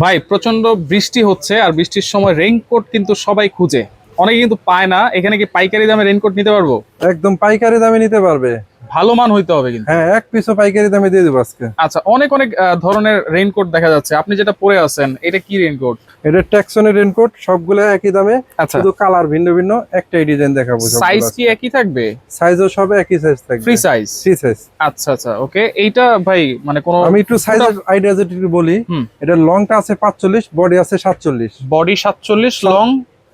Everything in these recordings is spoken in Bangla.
ভাই প্রচন্ড বৃষ্টি হচ্ছে আর বৃষ্টির সময় রেইনকোট কিন্তু সবাই খুঁজে, অনেকে কিন্তু পায় না। এখানে কি পাইকারি দামে রেইনকোট নিতে পারবো? একদম পাইকারি দামে নিতে পারবে। ভালো মান হইতে হবে কিন্তু। হ্যাঁ, এক পিসও পাইকারি দামে দিয়ে দেবো আজকে। আচ্ছা, অনেক অনেক ধরনের রেইনকোট দেখা যাচ্ছে। আপনি যেটা পরে আছেন এটা কি রেইনকোট? এটা ট্যাক্সনের রেনকোট, সবগুলো একই দামে, আচ্ছা, শুধু কালার ভিন্ন ভিন্ন। একটাই ডিজাইন দেখাবো। সাইজ কি একই থাকবে? সাইজও সব একই সাইজ থাকবে, ফ্রি সাইজ। Free size. আচ্ছা আচ্ছা, ওকে। এইটা ভাই মানে কোন, আমি একটু সাইজের আইডিয়া যেটা একটু বলি। এটা লংটা আছে 45, বডি আছে 47। Body 47, long.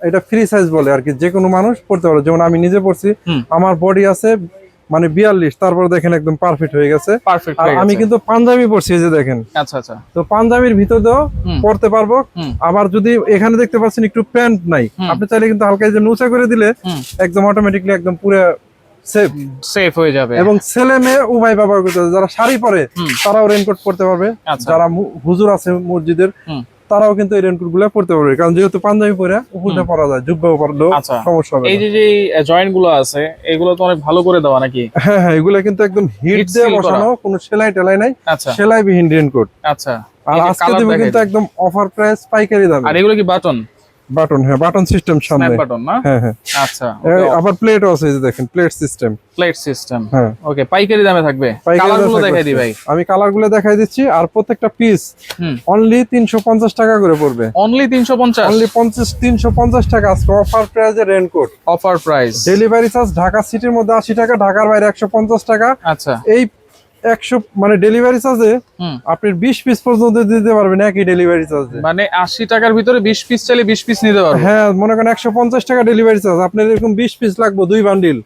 এটা ফ্রি সাইজ বলে আর কি, যে কোনো মানুষ পড়তে পারে। যেমন আমি নিজে পড়ছি, আমার বডি আছে মানে 42, তারপর দেখেন একদম পারফেক্ট হয়ে গেছে। পারফেক্ট আর হয়ে আমি গেছে। কিন্তু পাঞ্জাবি পরছি, এই যে দেখেন। আচ্ছা আচ্ছা, তো পাঞ্জাবির ভিতর দিয়েও পরতে পারবো। আবার যদি এখানে দেখতে পাচ্ছেন একটু প্যান্ট নাই, আপনি চাইলে কিন্তু হালকা যে নুচা করে দিলে একদম অটোমেটিকলি একদম পুরো সেফ সেফ হয়ে যাবে। এবং ছেলে মেয়ে উভয় ব্যবহার করতে পারবে। যারা শাড়ি পরে তারাও রেনকোট পরতে পারবে। আচ্ছা। যারা হুজুর আছে মসজিদের, তারাও কিন্তু এই রেনকোট গুলো পরতে পারবে, কারণ যেহেতু পাঞ্জাবি পরে উপরটা পরা যায়, জুব্বাও পরলেও সমস্যা হবে না। এই যে জয়েন্ট গুলো আছে এগুলো তো অনেক ভালো করে দেওয়া নাকি? হ্যাঁ হ্যাঁ, এগুলো কিন্তু একদম হিট দিয়ে বসানো, কোনো সেলাই টেলাই নাই, সেলাই বিহীন রেনকোট। আচ্ছা, আর আজকে দেবো কিন্তু একদম অফার প্রাইস, পাইকারি দামে। আর এগুলো কি বাটন? বাটন, হ্যাঁ বাটন সিস্টেম সামনে, স্ন্যাপ বাটন না? হ্যাঁ হ্যাঁ। আচ্ছা, আবার প্লেটও আছে, এই যে দেখেন, প্লেট সিস্টেম। প্লেট সিস্টেম, হ্যাঁ। ওকে, পাইকারি দামে থাকবে। কালারগুলো দেখাই দিই ভাই। আমি কালারগুলো দেখাই দিচ্ছি। আর প্রত্যেকটা পিস অনলি 350 টাকা করে পড়বে। অনলি 350? অনলি 350 টাকা আজকে অফার প্রাইসে raincoat. Offer price. Delivery charge Dhaka সিটির মধ্যে 80 টাকা, ঢাকার বাইরে 150 টাকা। আচ্ছা, এই 100 মানে ডেলিভারি চার্জে আপনি 20 পিস পর্যন্ত দিতে পারবেন একই ডেলিভারি চার্জে। মানে 80 টাকার ভিতরে 20 পিস চাইলে 20 পিস নিতে পারবেন। হ্যাঁ, মনে করেন 150 টাকা ডেলিভারি চার্জ, আপনার এরকম 20 পিস লাগবে, 2 বান্ডিল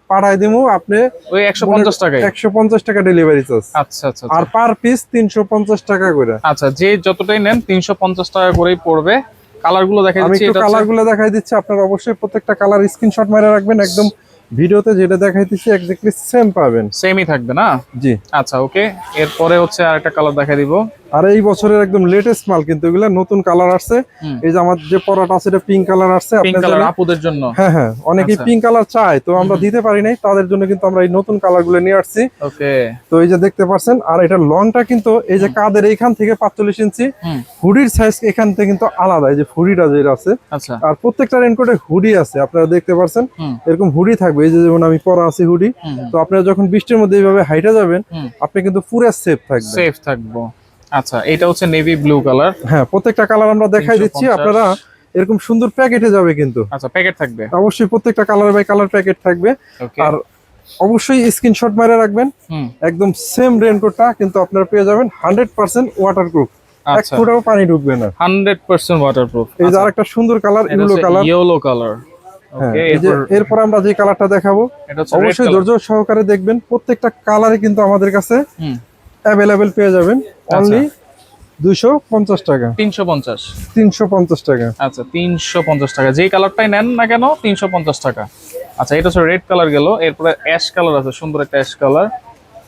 পাঠাই দিমু, আপনি ওই 150 টাকায়। 150 টাকা ডেলিভারি চার্জ। আচ্ছা আচ্ছা, আর পার পিস 350 টাকা করে। আচ্ছা, যে যতটাই নেন 350 টাকা করেই পড়বে। কালারগুলো দেখাই আমি দিচ্ছি। একটু কালারগুলো দেখাই দিচ্ছি, আপনারা অবশ্যই প্রত্যেকটা কালার স্ক্রিনশট মেরে রাখবেন। একদম ভিডিওতে যেটা দেখাইতেছি এক্স্যাক্টলি সেম পাবেন, সেমই থাকবে না? জি। আচ্ছা, ওকে। এরপরে হচ্ছে আরেকটা কালার দেখাই দিব। আর এই বছরের একদম লেটেস্ট মাল, কিন্তু এগুলা নতুন কালার আসছে। এই যে আমার যে পরাটা আছে এটা পিঙ্ক কালার আসছে, পিঙ্ক কালার আপুদের জন্য। হ্যাঁ হ্যাঁ, অনেকেই পিঙ্ক কালার চায়, তো আমরা দিতে পারি নাই, তাদের জন্য কিন্তু আমরা এই নতুন কালার গুলো নিয়ে আসছি। ওকে, তো এই যে দেখতে পাচ্ছেন। আর এটা লংটা কিন্তু এই যে কাদের এইখান থেকে 45 ইঞ্চি, হুডির সাইজ এখান থেকে কিন্তু আলাদা, এই যে হুডিটা যেটা আছে। আচ্ছা। আর প্রত্যেকটা রেনকোটে হুডি আছে, আপনারা দেখতে পাচ্ছেন এরকম হুডি থাকবে। এই যে যেমন আমি পরা আছি হুডি, তো আপনারা যখন বৃষ্টির মধ্যে এইভাবে হাইটে যাবেন, আপনি কিন্তু পুরো সেফ থাকবেন। সেফ থাকবো। আচ্ছা, এটা হচ্ছে নেভি ব্লু কালার। হ্যাঁ, প্রত্যেকটা কালার আমরা দেখাই দিচ্ছি, আপনারা এরকম সুন্দর প্যাকেটে যাবে কিন্তু। আচ্ছা, প্যাকেট থাকবে অবশ্যই, প্রত্যেকটা কালার বাই কালার প্যাকেট থাকবে। আর অবশ্যই স্ক্রিনশট মেরে রাখবেন। একদম সেম রেনকোটটা কিন্তু আপনারা পেয়ে যাবেন 100% ওয়াটারপ্রুফ, এক ফোঁটাও পানি ঢুকবে না, 100% ওয়াটারপ্রুফ। এই যে আরেকটা সুন্দর কালার, ইয়েলো কালার। ওকে, এরপর আমরা যে কালারটা দেখাবো অবশ্যই ধৈর্য সহকারে দেখবেন। প্রত্যেকটা কালারে কিন্তু আমাদের কাছে অ্যাভেলেবেল পেয়ে যাবেন। অনলি 250 টাকা। 350 টাকা। আচ্ছা, 350 টাকা। যেই কালারটাই নেন না কেন 350 টাকা। আচ্ছা, এটা হচ্ছে রেড কালার গেল। এরপরে অ্যাশ কালার আছে, সুন্দর একটা অ্যাশ কালার।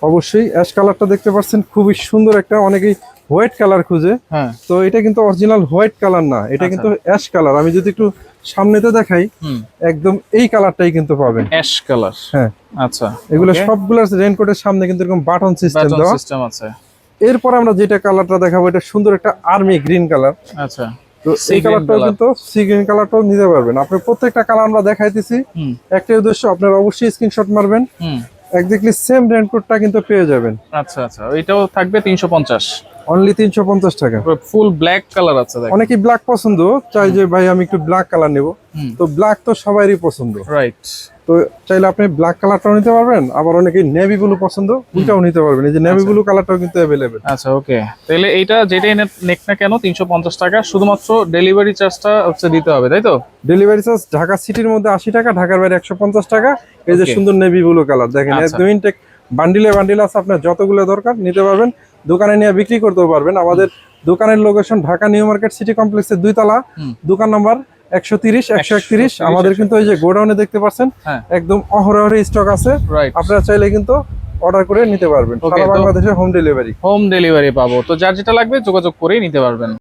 অবশ্যই অ্যাশ কালারটা দেখতে পাচ্ছেন, খুবই সুন্দর একটা। অনেকেই হোয়াইট কালার খুঁজে, তো এটা কিন্তু অরিজিনাল হোয়াইট কালার না, এটা কিন্তু অ্যাশ কালার। আমি যদি একটু সামনেতে দেখাই, একদম এই কালারটাই কিন্তু পাবেন, অ্যাশ কালার। হ্যাঁ, আচ্ছা। এগুলো সবগুলো রেইনকোটের সামনে কিন্তু এরকম বাটন সিস্টেম দেওয়া আছে। এরপর আমরা যেটা কালারটা দেখাবো, এটা সুন্দর একটা আর্মি গ্রিন কালার। আচ্ছা, তো এই কালারটাও কিন্তু সি গ্রিন কালারটাও নিতে পারবেন। আপনি প্রত্যেকটা কালার আমরা দেখাইতেছি, একটাই উদ্দেশ্য, আপনারা অবশ্যই স্ক্রিনশট মারবেন, এক্স্যাক্টলি সেম রেইনকোটটা কিন্তু পেয়ে যাবেন। আচ্ছা আচ্ছা, এটাও থাকবে 350, অনলি 350 টাকা। ফুল ব্ল্যাক কালার আছে। অনেকেই ব্ল্যাক পছন্দ চাই, যে ভাই আমি একটু ব্ল্যাক কালার নেব, তো ব্ল্যাক তো সবারই পছন্দ, রাইট। তো চাইলে আপনি ব্ল্যাক কালারটাও নিতে পারবেন, আবার অনেকেই নেভি ব্লু পছন্দ, ওইটাও নিতে পারবেন। এই যে নেভি ব্লু কালারটাও কিন্তু অ্যাভেলেবেল। আচ্ছা, ওকে। তাহলে এইটা যেটাই নেক না কেন 350 টাকা, শুধুমাত্র ডেলিভারি চার্জটা হচ্ছে দিতে হবে, তাই তো? ডেলিভারি চার্জ ঢাকা সিটির মধ্যে 80 টাকা, ঢাকার বাইরে 150 টাকা। এই যে সুন্দর নেভি ব্লু কালার দেখেন, একদম ইনটেক বান্ডিলে বান্ডিল আছে, আপনার যতগুলো দরকার নিতে পারবেন, দোকানে নিয়ে বিক্রি করতেও পারবেন। আমাদের দোকানের location Dhaka new market city কমপ্লেক্সের 2 তলা, দোকান নাম্বার 130 131। আমাদের কিন্তু এই যে গোডাউনে দেখতে পাচ্ছেন একদম অহরহ স্টক আছে, আপনারা চাইলে কিন্তু অর্ডার করে নিতে পারবেন। সারা বাংলাদেশে হোম ডেলিভারি পাবো। তো যার যেটা লাগবে যোগাযোগ করে নিতে পারবেন।